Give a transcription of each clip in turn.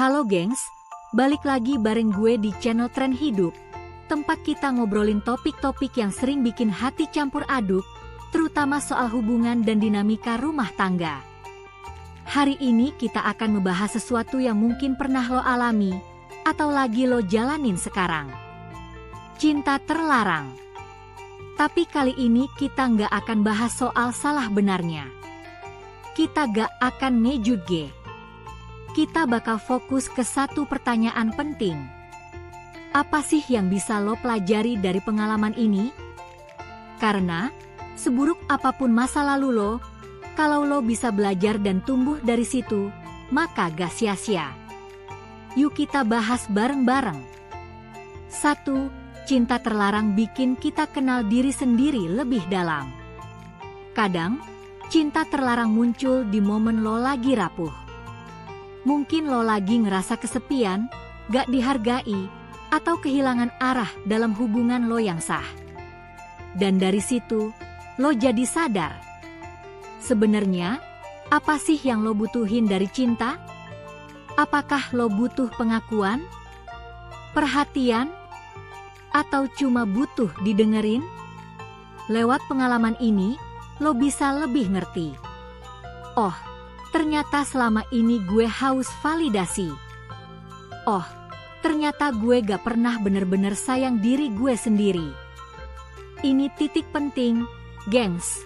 Halo gengs, balik lagi bareng gue di channel Tren Hidup, tempat kita ngobrolin topik-topik yang sering bikin hati campur aduk, terutama soal hubungan dan dinamika rumah tangga. Hari ini kita akan membahas sesuatu yang mungkin pernah lo alami, atau lagi lo jalanin sekarang. Cinta terlarang. Tapi kali ini kita nggak akan bahas soal salah benarnya. Kita nggak akan ngejudge. Kita bakal fokus ke satu pertanyaan penting. Apa sih yang bisa lo pelajari dari pengalaman ini? Karena, seburuk apapun masa lalu lo, kalau lo bisa belajar dan tumbuh dari situ, maka gak sia-sia. Yuk kita bahas bareng-bareng. 1. Cinta terlarang bikin kita kenal diri sendiri lebih dalam. Kadang, cinta terlarang muncul di momen lo lagi rapuh. Mungkin lo lagi ngerasa kesepian, gak dihargai, atau kehilangan arah dalam hubungan lo yang sah. Dan dari situ, lo jadi sadar. Sebenarnya, apa sih yang lo butuhin dari cinta? Apakah lo butuh pengakuan, perhatian, atau cuma butuh didengerin? Lewat pengalaman ini, lo bisa lebih ngerti. Oh, ternyata selama ini gue haus validasi. Oh, ternyata gue gak pernah bener-bener sayang diri gue sendiri. Ini titik penting, gengs.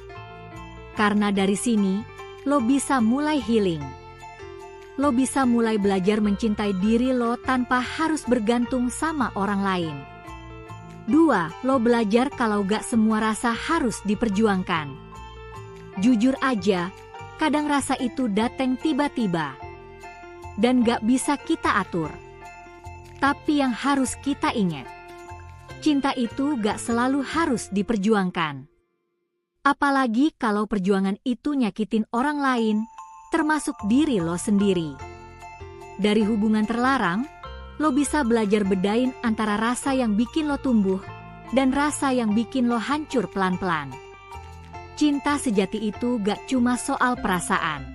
Karena dari sini, lo bisa mulai healing. Lo bisa mulai belajar mencintai diri lo tanpa harus bergantung sama orang lain. 2. Lo belajar kalau gak semua rasa harus diperjuangkan. Jujur aja, kadang rasa itu datang tiba-tiba. Dan gak bisa kita atur. Tapi yang harus kita ingat, cinta itu gak selalu harus diperjuangkan. Apalagi kalau perjuangan itu nyakitin orang lain, termasuk diri lo sendiri. Dari hubungan terlarang, lo bisa belajar bedain antara rasa yang bikin lo tumbuh, dan rasa yang bikin lo hancur pelan-pelan. Cinta sejati itu gak cuma soal perasaan,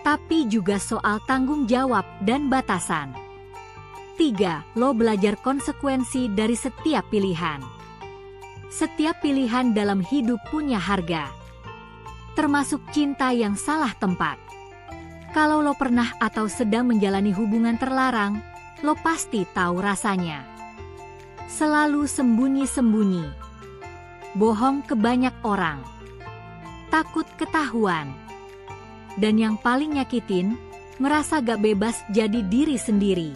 tapi juga soal tanggung jawab dan batasan. 3. Lo belajar konsekuensi dari setiap pilihan. Setiap pilihan dalam hidup punya harga, termasuk cinta yang salah tempat. Kalau lo pernah atau sedang menjalani hubungan terlarang, lo pasti tahu rasanya. Selalu sembunyi-sembunyi, bohong ke banyak orang, takut ketahuan. Dan yang paling nyakitin, merasa gak bebas jadi diri sendiri.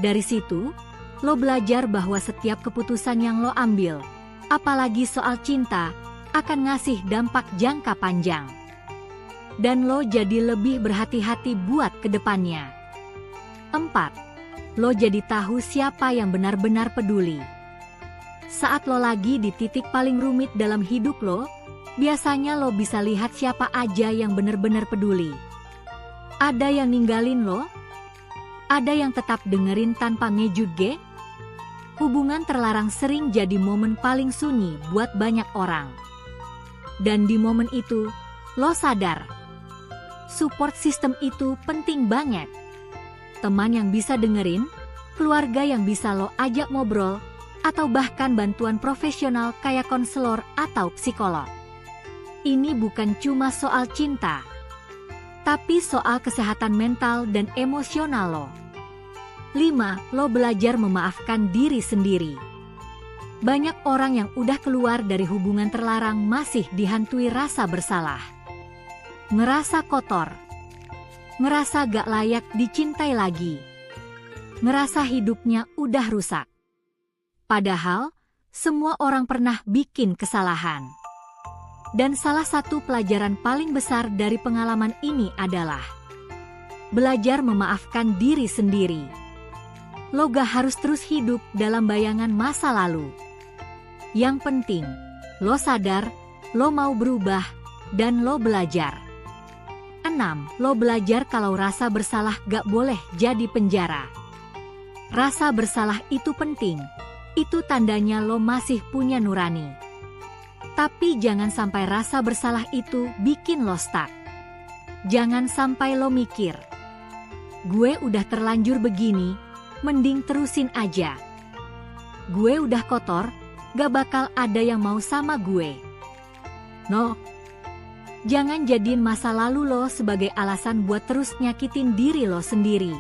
Dari situ, lo belajar bahwa setiap keputusan yang lo ambil, apalagi soal cinta, akan ngasih dampak jangka panjang. Dan lo jadi lebih berhati-hati buat kedepannya. 4. Lo jadi tahu siapa yang benar-benar peduli. Saat lo lagi di titik paling rumit dalam hidup lo, biasanya lo bisa lihat siapa aja yang benar-benar peduli. Ada yang ninggalin lo, ada yang tetap dengerin tanpa ngejudge. Hubungan terlarang sering jadi momen paling sunyi buat banyak orang. Dan di momen itu, lo sadar, support system itu penting banget. Teman yang bisa dengerin, keluarga yang bisa lo ajak ngobrol, atau bahkan bantuan profesional kayak konselor atau psikolog. Ini bukan cuma soal cinta, tapi soal kesehatan mental dan emosional lo. 5. Lo belajar memaafkan diri sendiri. Banyak orang yang udah keluar dari hubungan terlarang masih dihantui rasa bersalah. Ngerasa kotor. Ngerasa gak layak dicintai lagi. Ngerasa hidupnya udah rusak. Padahal, semua orang pernah bikin kesalahan. Dan salah satu pelajaran paling besar dari pengalaman ini adalah belajar memaafkan diri sendiri. Lo gak harus terus hidup dalam bayangan masa lalu. Yang penting, lo sadar, lo mau berubah, dan lo belajar. 6. Lo belajar kalau rasa bersalah gak boleh jadi penjara. Rasa bersalah itu penting. Itu tandanya lo masih punya nurani. Tapi jangan sampai rasa bersalah itu bikin lo stuck. Jangan sampai lo mikir, Gue udah terlanjur begini, mending terusin aja. Gue udah kotor, gak bakal ada yang mau sama gue. No. Jangan jadiin masa lalu lo sebagai alasan buat terus nyakitin diri lo sendiri.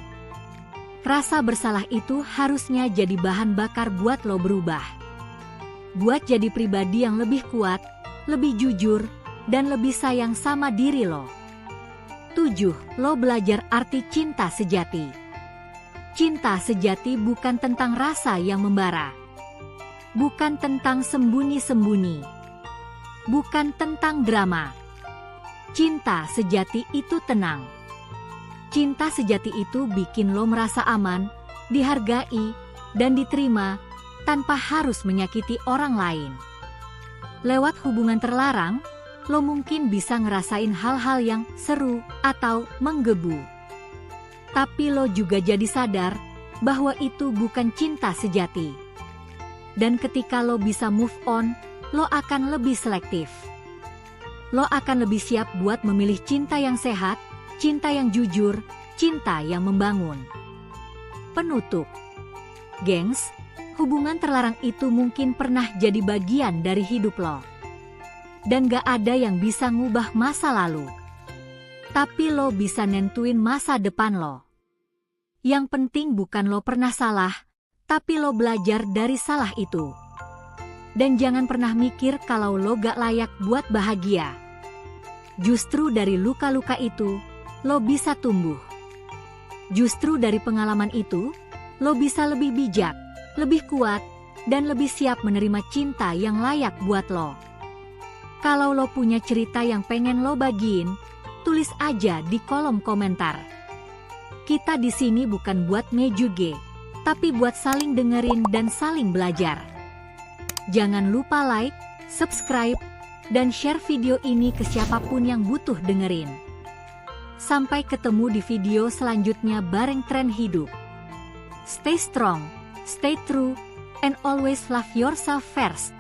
Rasa bersalah itu harusnya jadi bahan bakar buat lo berubah. Buat jadi pribadi yang lebih kuat, lebih jujur, dan lebih sayang sama diri lo. 7. Lo belajar arti cinta sejati. Cinta sejati bukan tentang rasa yang membara. Bukan tentang sembunyi-sembunyi. Bukan tentang drama. Cinta sejati itu tenang. Cinta sejati itu bikin lo merasa aman, dihargai, dan diterima tanpa harus menyakiti orang lain. Lewat hubungan terlarang, lo mungkin bisa ngerasain hal-hal yang seru atau menggebu. Tapi lo juga jadi sadar bahwa itu bukan cinta sejati. Dan ketika lo bisa move on, lo akan lebih selektif. Lo akan lebih siap buat memilih cinta yang sehat, cinta yang jujur, cinta yang membangun. Penutup. Gengs, hubungan terlarang itu mungkin pernah jadi bagian dari hidup lo. Dan gak ada yang bisa ngubah masa lalu. Tapi lo bisa nentuin masa depan lo. Yang penting bukan lo pernah salah, tapi lo belajar dari salah itu. Dan jangan pernah mikir kalau lo gak layak buat bahagia. Justru dari luka-luka itu, lo bisa tumbuh. Justru dari pengalaman itu, lo bisa lebih bijak, lebih kuat, dan lebih siap menerima cinta yang layak buat lo. Kalau lo punya cerita yang pengen lo bagiin, tulis aja di kolom komentar. Kita di sini bukan buat ngejuge, tapi buat saling dengerin dan saling belajar. Jangan lupa like, subscribe, dan share video ini ke siapapun yang butuh dengerin. Sampai ketemu di video selanjutnya bareng Tren Hidup. Stay strong, stay true, and always love yourself first.